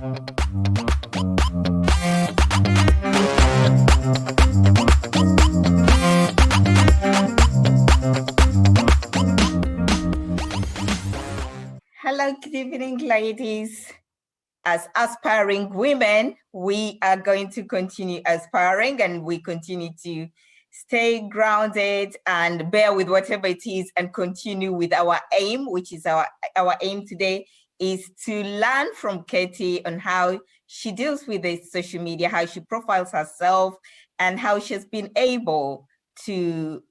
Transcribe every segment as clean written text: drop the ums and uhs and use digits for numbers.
Hello, good evening, ladies. As aspiring women, we are going to continue aspiring, and we continue to stay grounded and bear with whatever it is and continue with our aim, which is our aim today is to learn from Katie on how she deals with the social media, how she profiles herself, and how she's been able to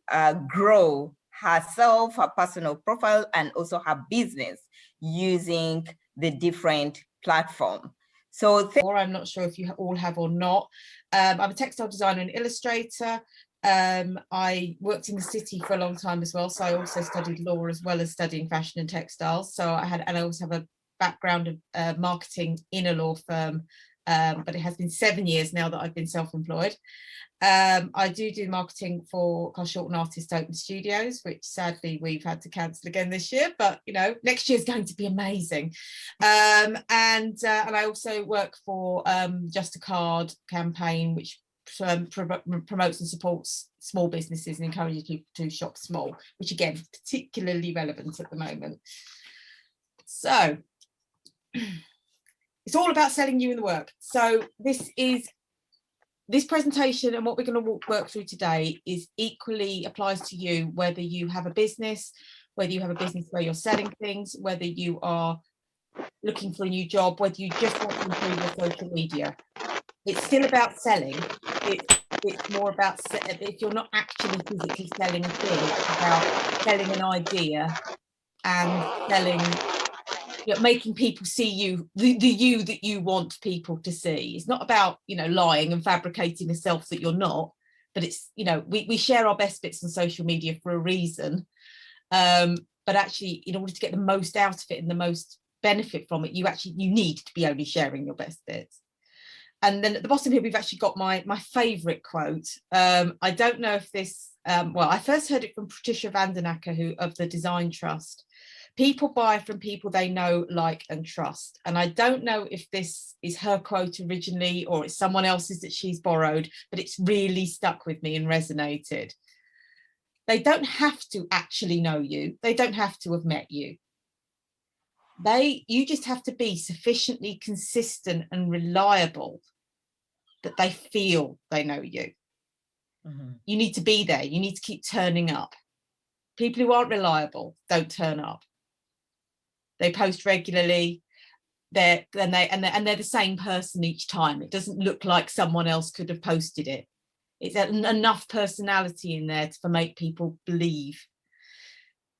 grow herself, her personal profile, and also her business using the different platform. So I'm not sure if you all have or not. I'm a textile designer and illustrator. I worked in the city for a long time as well, so I also studied law as well as studying fashion and textiles. So I also have a background of marketing in a law firm, but it has been 7 years now that I've been self-employed. I do marketing for Short and Artist Open Studios, which sadly we've had to cancel again this year, but you know, next year is going to be amazing. And I also work for Just a Card campaign, which promotes and supports small businesses and encourages people to shop small, which again, particularly relevant at the moment. So it's all about selling you in the work. So this presentation and what we're going to work through today is equally applies to you, whether you have a business, whether you have a business where you're selling things, whether you are looking for a new job, whether you just want to improve your social media. It's still about selling. It's more about, if you're not actually physically selling a thing, it's about selling an idea and selling, making people see you, the you that you want people to see. It's not about, lying and fabricating a self that you're not, but it's, we share our best bits on social media for a reason. But actually, in order to get the most out of it and the most benefit from it, you need to be only sharing your best bits. And then at the bottom here, we've actually got my favorite quote. I don't know if this, I first heard it from Patricia Vandenacker, of the Design Trust. People buy from people they know, like, and trust. And I don't know if this is her quote originally or it's someone else's that she's borrowed, but it's really stuck with me and resonated. They don't have to actually know you. They don't have to have met you. You just have to be sufficiently consistent and reliable that they feel they know you. Mm-hmm. You need to be there. You need to keep turning up. People who aren't reliable don't turn up. They post regularly. They're the same person each time. It doesn't look like someone else could have posted it. It's enough personality in there to make people believe.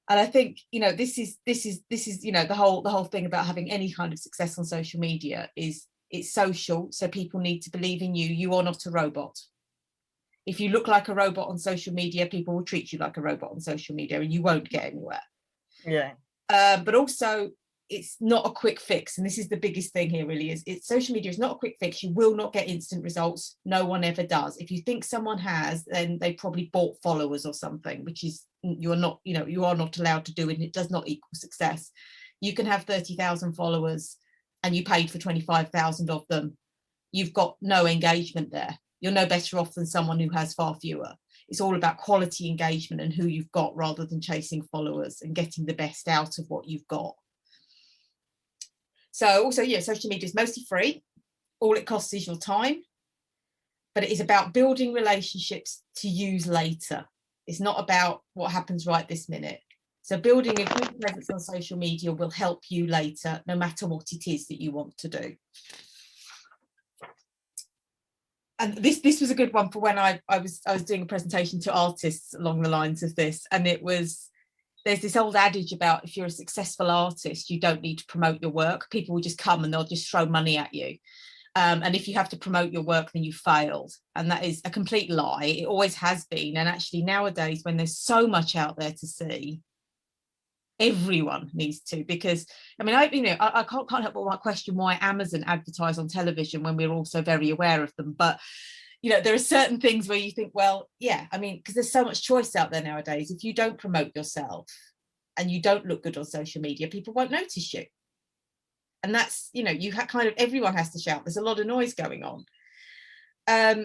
And I think, this is the whole thing about having any kind of success on social media is it's social. So people need to believe in you. You are not a robot. If you look like a robot on social media, people will treat you like a robot on social media and you won't get anywhere. Yeah. But also, it's not a quick fix. And this is the biggest thing here, really, is social media is not a quick fix. You will not get instant results. No one ever does. If you think someone has, then they probably bought followers or something, which is you are not allowed to do, and it does not equal success. You can have 30,000 followers and you paid for 25,000 of them. You've got no engagement there. You're no better off than someone who has far fewer. It's all about quality engagement and who you've got rather than chasing followers and getting the best out of what you've got. So also, social media is mostly free. All it costs is your time, but it is about building relationships to use later. It's not about what happens right this minute. So building a good presence on social media will help you later, no matter what it is that you want to do. And this was a good one for when I was doing a presentation to artists along the lines of this, and there's this old adage about if you're a successful artist, you don't need to promote your work. People will just come and they'll just throw money at you. And if you have to promote your work, then you failed. And that is a complete lie. It always has been. And actually nowadays, when there's so much out there to see, everyone needs to, because I can't help but question why Amazon advertise on television when we're also very aware of them. But there are certain things where you think, well, because there's so much choice out there nowadays. If you don't promote yourself and you don't look good on social media, people won't notice you. And that's, you know, you kind of, everyone has to shout. There's a lot of noise going on.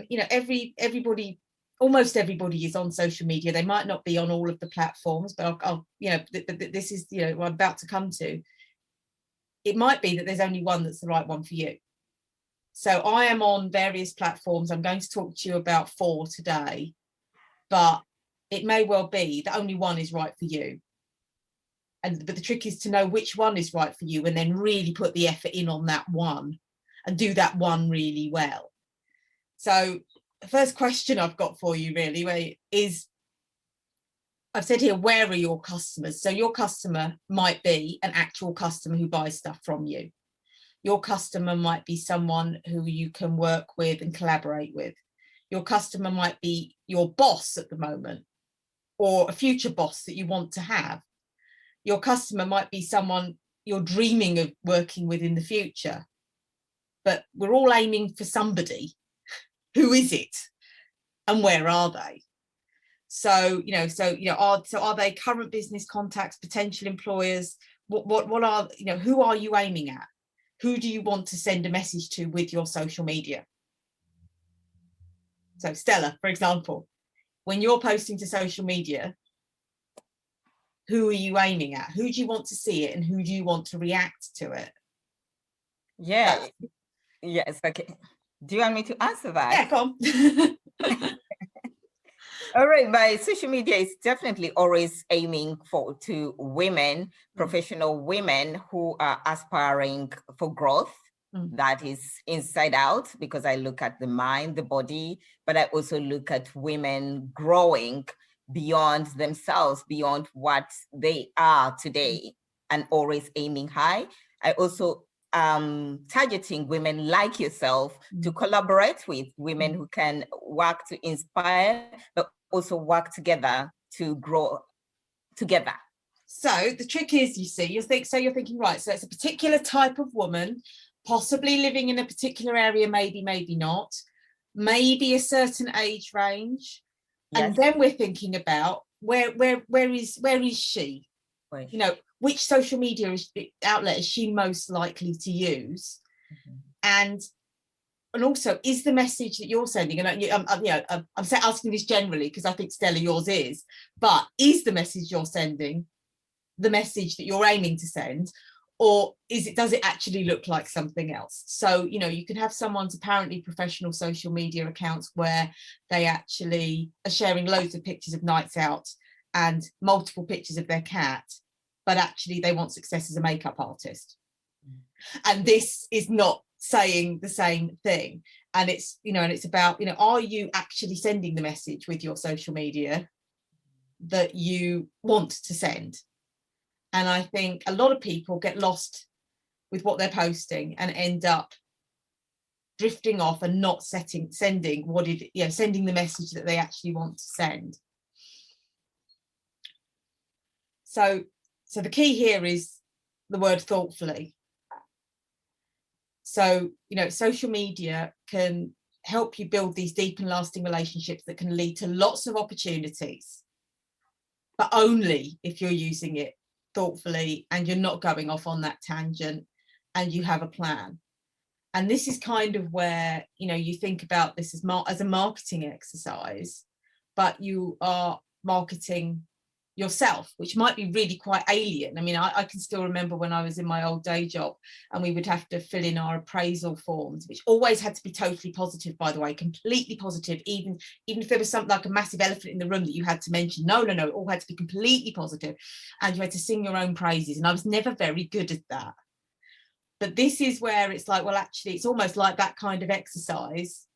You know, everybody, almost everybody is on social media. They might not be on all of the platforms, but I'll you know, this is, you know, what I'm about to come to. It might be that there's only one that's the right one for you. So I am on various platforms. I'm going to talk to you about 4 today, but it may well be that only one is right for you. But the trick is to know which one is right for you and then really put the effort in on that one and do that one really well. So the first question I've got for you really is, I've said here, where are your customers? So your customer might be an actual customer who buys stuff from you. Your customer might be someone who you can work with and collaborate with. Your customer might be your boss at the moment, or a future boss that you want to have. Your customer might be someone you're dreaming of working with in the future. But we're all aiming for somebody. Who is it? And where are they? So, are they current business contacts, potential employers? What are, you know, who are you aiming at? Who do you want to send a message to with your social media? So Stella, for example, when you're posting to social media, who are you aiming at? Who do you want to see it and who do you want to react to it? Yeah. Yes. Okay. Do you want me to answer that? Yeah, go on. All right, my social media is definitely always aiming to women, professional women who are aspiring for growth. That is inside out, because I look at the mind, the body, but I also look at women growing beyond themselves, beyond what they are today, and always aiming high. I also targeting women like yourself to collaborate with women who can work to inspire, but also work together to grow together. So the trick is, you see, you're thinking, right, so it's a particular type of woman, possibly living in a particular area, maybe not, maybe a certain age range. Yes. And then we're thinking about where is she? Right. You know, which social media outlet is she most likely to use? And also, is the message that you're sending, and I'm asking this generally because I think, Stella, yours is, but is the message you're sending the message that you're aiming to send, or does it actually look like something else? So, you know, you can have someone's apparently professional social media accounts where they actually are sharing loads of pictures of nights out and multiple pictures of their cat, but actually they want success as a makeup artist. And this is not saying the same thing. And it's, you know, and it's about, you know, are you actually sending the message with your social media that you want to send? And I think a lot of people get lost with what they're posting and end up drifting off and not sending the message that they actually want to send. So the key here is the word thoughtfully. So, you know, social media can help you build these deep and lasting relationships that can lead to lots of opportunities, but only if you're using it thoughtfully and you're not going off on that tangent and you have a plan. And this is kind of where, you know, you think about this as a marketing exercise, but you are marketing yourself, which might be really quite alien. I mean, I can still remember when I was in my old day job and we would have to fill in our appraisal forms, which always had to be totally positive, by the way, completely positive, even if there was something like a massive elephant in the room that you had to mention. No, it all had to be completely positive, and you had to sing your own praises, and I was never very good at that. But this is where it's like, well, actually it's almost like that kind of exercise,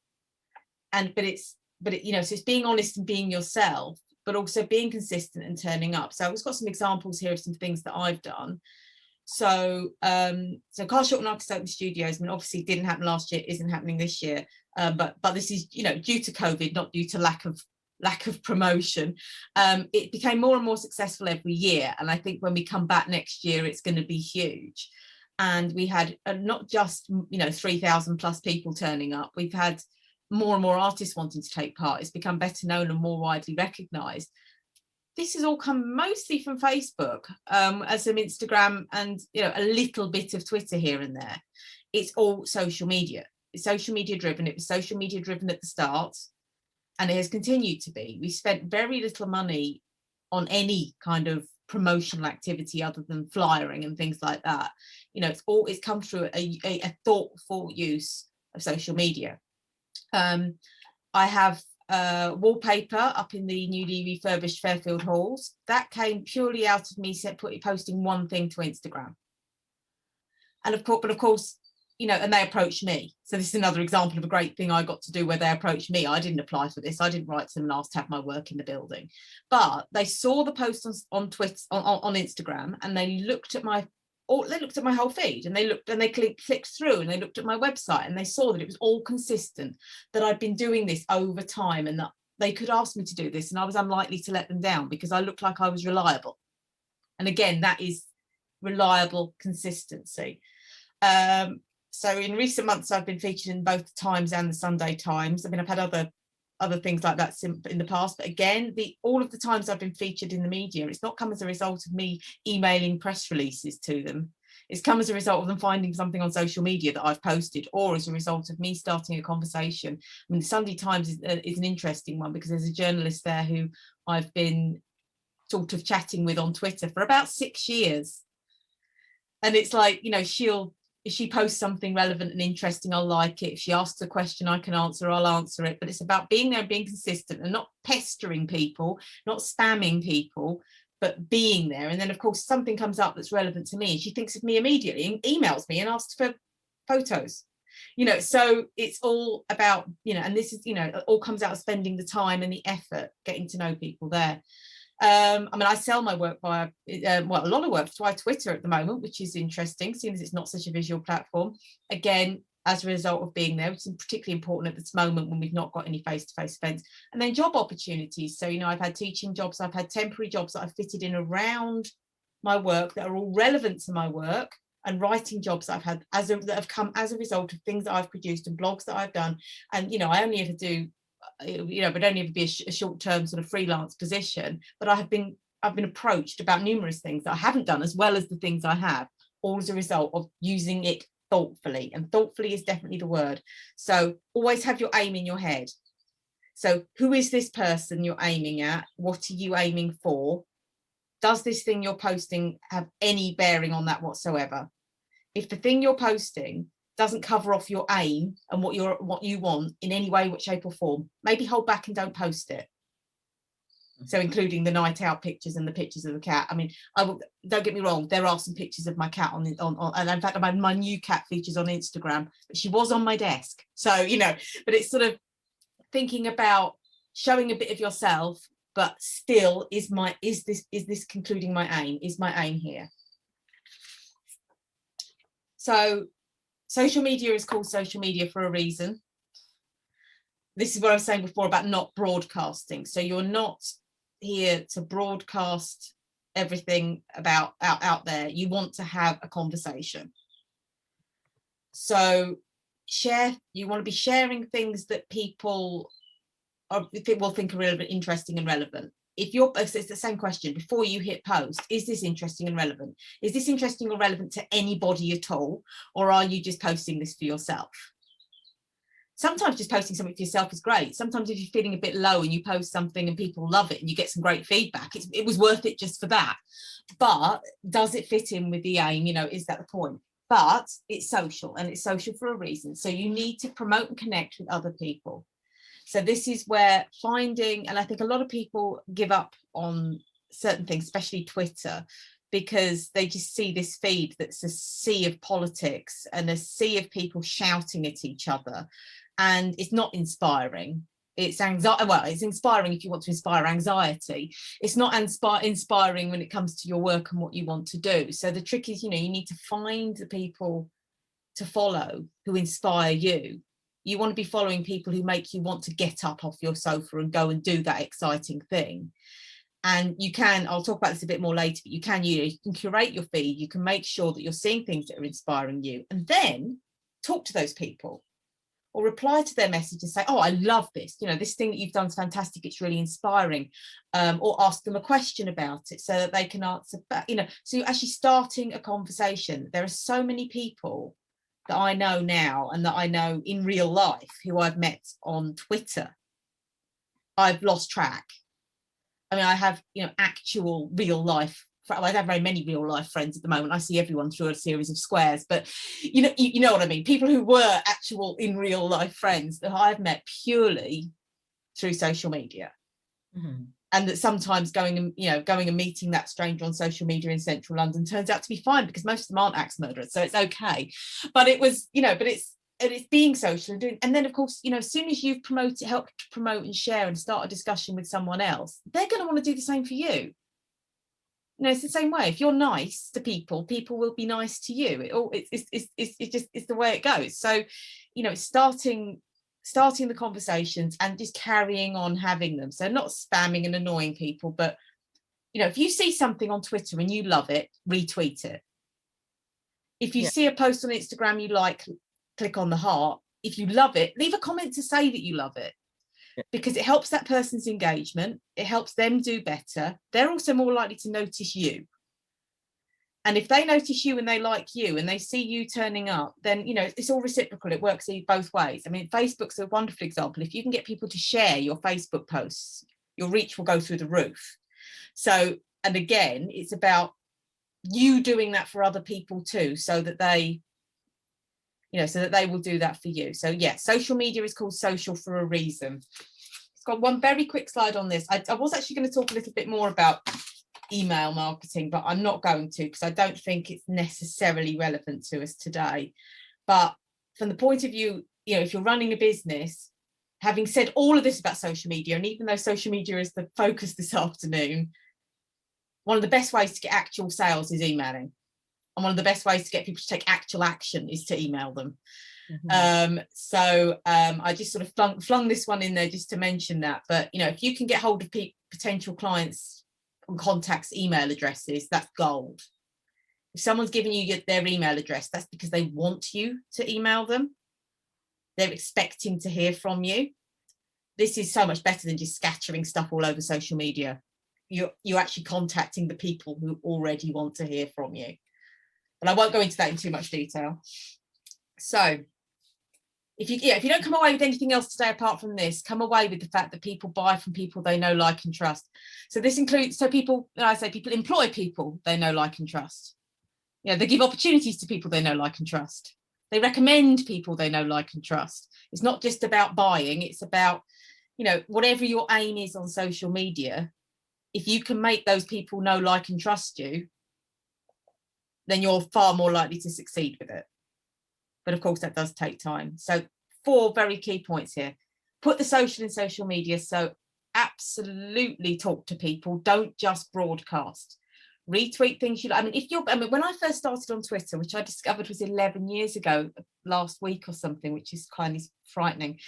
but you know, so it's being honest and being yourself, but also being consistent and turning up. So I've got some examples here of some things that I've done. So Car Shop and Artist Open Studios, I mean, obviously didn't happen last year, isn't happening this year, but this is, you know, due to COVID, not due to lack of promotion. It became more and more successful every year, and I think when we come back next year, it's going to be huge. And we had not just, you know, 3,000 plus people turning up. We've had more and more artists wanting to take part. It's become better known and more widely recognised. this has all come mostly from Facebook, as some Instagram, and a little bit of Twitter here and there. It's all social media. It's social media driven. It was social media driven at the start, and it has continued to be. We spent very little money on any kind of promotional activity other than flyering and things like that. It's come through a thoughtful use of social media. I have wallpaper up in the newly refurbished Fairfield halls. That came purely out of me posting one thing to Instagram. And of course, and they approached me. So this is another example of a great thing I got to do, where they approached me. I didn't apply for this. I didn't write to them and ask to have my work in the building. But they saw the post on Twitter, on Instagram, and they looked at my whole feed, and they clicked through, and they looked at my website, and they saw that it was all consistent, that I'd been doing this over time, and that they could ask me to do this, and I was unlikely to let them down because I looked like I was reliable. And again, that is reliable consistency. So in recent months, I've been featured in both the Times and the Sunday Times. I mean, I've had other things like that in the past, but again, all of the times I've been featured in the media, it's not come as a result of me emailing press releases to them. It's come as a result of them finding something on social media that I've posted, or as a result of me starting a conversation. I mean, the Sunday Times is an interesting one, because there's a journalist there who I've been sort of chatting with on Twitter for about 6 years. And it's like, if she posts something relevant and interesting, I'll like it. If she asks a question I can answer, I'll answer it. But it's about being there and being consistent, and not pestering people, not spamming people, but being there. And then, of course, something comes up that's relevant to me, and she thinks of me immediately and emails me and asks for photos. So it's all about, and this is, it all comes out of spending the time and the effort, getting to know people there. I mean, I sell my work via, a lot of work via Twitter at the moment, which is interesting, seeing as it's not such a visual platform. Again, as a result of being there, which is particularly important at this moment when we've not got any face-to-face events. And then job opportunities. So, I've had teaching jobs, I've had temporary jobs that I've fitted in around my work that are all relevant to my work, and writing jobs that I've had that have come as a result of things that I've produced and blogs that I've done. And, I only ever do, but only ever be a short-term sort of freelance position. But I've been approached about numerous things that I haven't done, as well as the things I have, all as a result of using it thoughtfully. And thoughtfully is definitely the word. So always have your aim in your head. So who is this person you're aiming at? What are you aiming for? Does this thing you're posting have any bearing on that whatsoever? If the thing you're posting doesn't cover off your aim and what you want in any way, shape or form, maybe hold back and don't post it. So including the night out pictures and the pictures of the cat. I mean, don't get me wrong, there are some pictures of my cat on and in fact my new cat features on Instagram, but she was on my desk. So, but it's sort of thinking about showing a bit of yourself, but still is this concluding my aim? Is my aim here? So social media is called social media for a reason. This is what I was saying before about not broadcasting. So you're not here to broadcast everything about out there. You want to have a conversation. So you want to be sharing things that people will think are relevant, interesting and relevant. It's the same question before you hit post. Is this interesting and relevant? Is this interesting or relevant to anybody at all? Or are you just posting this for yourself? Sometimes just posting something for yourself is great. Sometimes if you're feeling a bit low and you post something and people love it and you get some great feedback, it was worth it just for that. But does it fit in with the aim? Is that the point? But it's social, and it's social for a reason. So you need to promote and connect with other people. So this is where finding, and I think a lot of people give up on certain things, especially Twitter, because they just see this feed that's a sea of politics and a sea of people shouting at each other. And it's not inspiring. It's anxiety. Well, it's inspiring if you want to inspire anxiety. It's not inspiring when it comes to your work and what you want to do. So the trick is, you need to find the people to follow who inspire you. You want to be following people who make you want to get up off your sofa and go and do that exciting thing. And I'll talk about this a bit more later, but you can curate your feed. You can make sure that you're seeing things that are inspiring you, and then talk to those people. or reply to their message and say, oh, I love this, you know, this thing that you've done is fantastic, it's really inspiring, or ask them a question about it so that they can answer back, you know. So you're actually starting a conversation. There are so many people that I know now and that I know in real life who I've met on Twitter. I've lost track. I mean, I have, you know, actual real life, I don't have very many real life friends at the moment. I see everyone through a series of squares, but you know what I mean. People who were actual in real life friends that I've met purely through social media. Mm-hmm. And that sometimes going and meeting that stranger on social media in central London turns out to be fine, because most of them aren't axe murderers, so it's okay. But it was, you know, but it's being social and doing, and then of course, you know, as soon as you've helped to promote and share and start a discussion with someone else, they're going to want to do the same for you. You know, it's the same way. If you're nice to people, people will be nice to you. It's the way it goes. So, you know, starting the conversations and just carrying on having them. So not spamming and annoying people, but, you know, if you see something on Twitter and you love it, retweet it. If you see a post on Instagram you like, click on the heart. If you love it, leave a comment to say that you love it. Because it helps that person's engagement, it helps them do better. They're also more likely to notice you. And if they notice you and they like you and they see you turning up, then, you know, it's all reciprocal. It works both ways. I mean, Facebook's a wonderful example. If you can get people to share your Facebook posts, your reach will go through the roof. So, and again, it's about you doing that for other people too, so that they, you know, so that they will do that for you. So yeah, social media is called social for a reason. It's got one very quick slide on this. I was actually going to talk a little bit more about email marketing, but I'm not going to, because I don't think it's necessarily relevant to us today. But from the point of view, you know, if you're running a business, having said all of this about social media, and even though social media is the focus this afternoon, one of the best ways to get actual sales is emailing. And one of the best ways to get people to take actual action is to email them. Mm-hmm. I just sort of flung this one in there just to mention that. But, you know, if you can get hold of potential clients and contacts' email addresses, that's gold. If someone's giving you their email address, that's because they want you to email them. They're expecting to hear from you. This is so much better than just scattering stuff all over social media. You're actually contacting the people who already want to hear from you. But I won't go into that in too much detail. So if you don't come away with anything else today apart from this, come away with the fact that people buy from people they know, like, and trust. So this includes, people employ people they know, like, and trust. You know, they give opportunities to people they know, like, and trust. They recommend people they know, like, and trust. It's not just about buying, it's about, you know, whatever your aim is on social media, if you can make those people know, like, and trust you, then you're far more likely to succeed with it. But of course, that does take time. So 4 very key points here. Put the social in social media. So absolutely talk to people. Don't just broadcast. Retweet things you like. I mean, when I first started on Twitter, which I discovered was 11 years ago, last week or something, which is kind of frightening.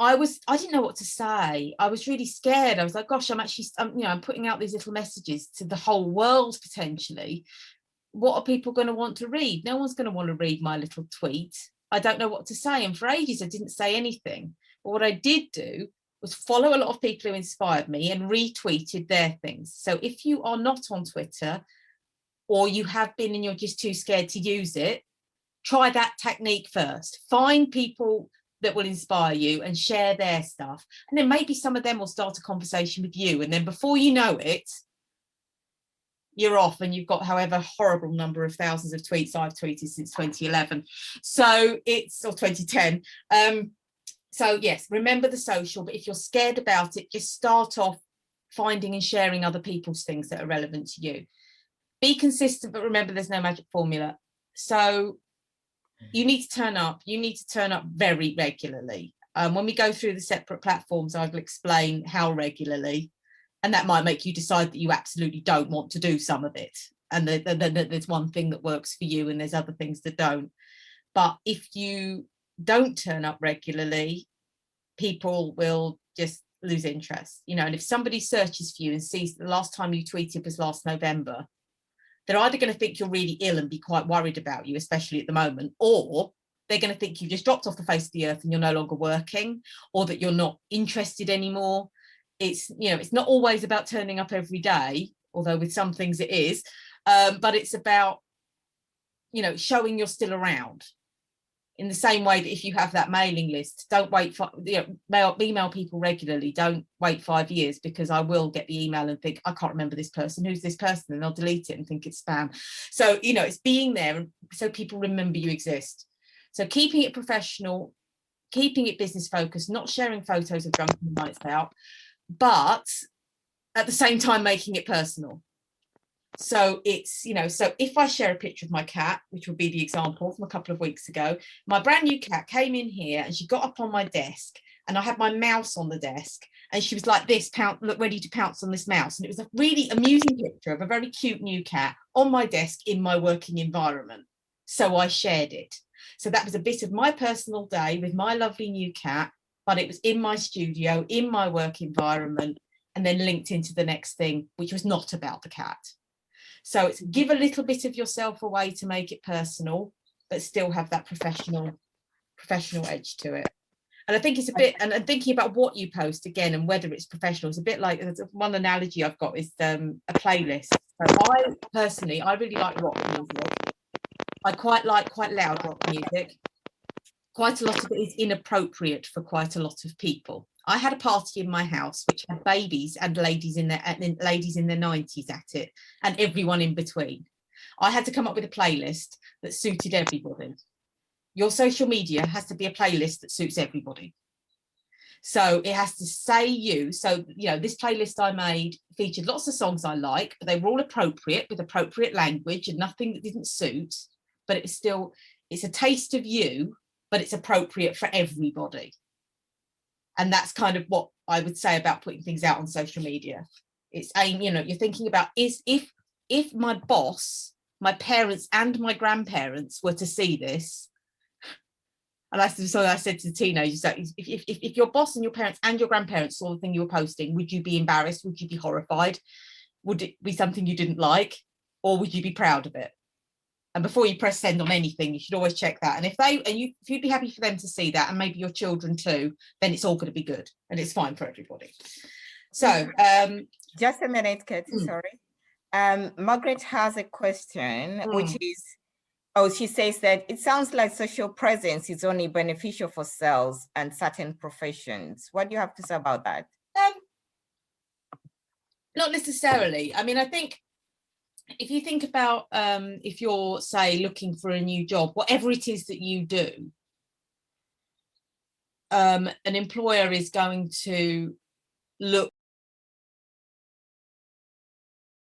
I didn't know what to say. I was really scared. I was like, gosh, I'm putting out these little messages to the whole world potentially. What are people going to want to read? No one's going to want to read my little tweet. I don't know what to say. And for ages, I didn't say anything. But what I did do was follow a lot of people who inspired me and retweeted their things. So if you are not on Twitter, or you have been and you're just too scared to use it, try that technique first. Find people that will inspire you and share their stuff. And then maybe some of them will start a conversation with you. And then before you know it, you're off and you've got however horrible number of thousands of tweets I've tweeted since 2011. So it's, or 2010. So yes, remember the social, but if you're scared about it, just start off finding and sharing other people's things that are relevant to you. Be consistent, but remember there's no magic formula. So you need to turn up. You need to turn up very regularly. When we go through the separate platforms, I will explain how regularly, and that might make you decide that you absolutely don't want to do some of it. And there's one thing that works for you and there's other things that don't. But if you don't turn up regularly, people will just lose interest. You know, and if somebody searches for you and sees the last time you tweeted was last November, they're either going to think you're really ill and be quite worried about you, especially at the moment, or they're going to think you just dropped off the face of the earth and you're no longer working, or that you're not interested anymore. It's, you know, it's not always about turning up every day, although with some things it is, but it's about, you know, showing you're still around. In the same way that if you have that mailing list, don't wait for, you know, email people regularly. Don't wait 5 years, because I will get the email and think, I can't remember this person. Who's this person? And they'll delete it and think it's spam. So, you know, it's being there so people remember you exist. So keeping it professional, keeping it business focused, not sharing photos of drunken nights out, but at the same time making it personal. So it's, you know, so if I share a picture of my cat, which would be the example from a couple of weeks ago, my brand new cat came in here and she got up on my desk, and I had my mouse on the desk, and she was like this, look, ready to pounce on this mouse. And it was a really amusing picture of a very cute new cat on my desk in my working environment. So I shared it. So that was a bit of my personal day with my lovely new cat, but it was in my studio, in my work environment, and then linked into the next thing, which was not about the cat. So it's give a little bit of yourself away to make it personal, but still have that professional edge to it. And I think it's a bit, and thinking about what you post again and whether it's professional, it's a bit like, one analogy I've got is a playlist. So I personally, I really like rock music. I quite like quite loud rock music. Quite a lot of it is inappropriate for quite a lot of people. I had a party in my house which had babies and ladies in their 90s at it, and everyone in between. I had to come up with a playlist that suited everybody. Your social media has to be a playlist that suits everybody. So it has to say you. So, you know, this playlist I made featured lots of songs I like, but they were all appropriate, with appropriate language and nothing that didn't suit. But it was still, it's a taste of you, but it's appropriate for everybody. And that's kind of what I would say about putting things out on social media. It's you know, you're thinking about, is if my boss, my parents and my grandparents were to see this, and I said to the teenagers that if your boss and your parents and your grandparents saw the thing you were posting, would you be embarrassed? Would you be horrified? Would it be something you didn't like? Or would you be proud of it? And before you press send on anything, you should always check that. And if you'd be happy for them to see that, and maybe your children too, then it's all going to be good and it's fine for everybody. So just a minute, Katie, sorry. Margaret has a question, which is, she says that it sounds like social presence is only beneficial for sales and certain professions. What do you have to say about that? Not necessarily. I mean, I think if you think about if you're, say, looking for a new job, whatever it is that you do, an employer is going to look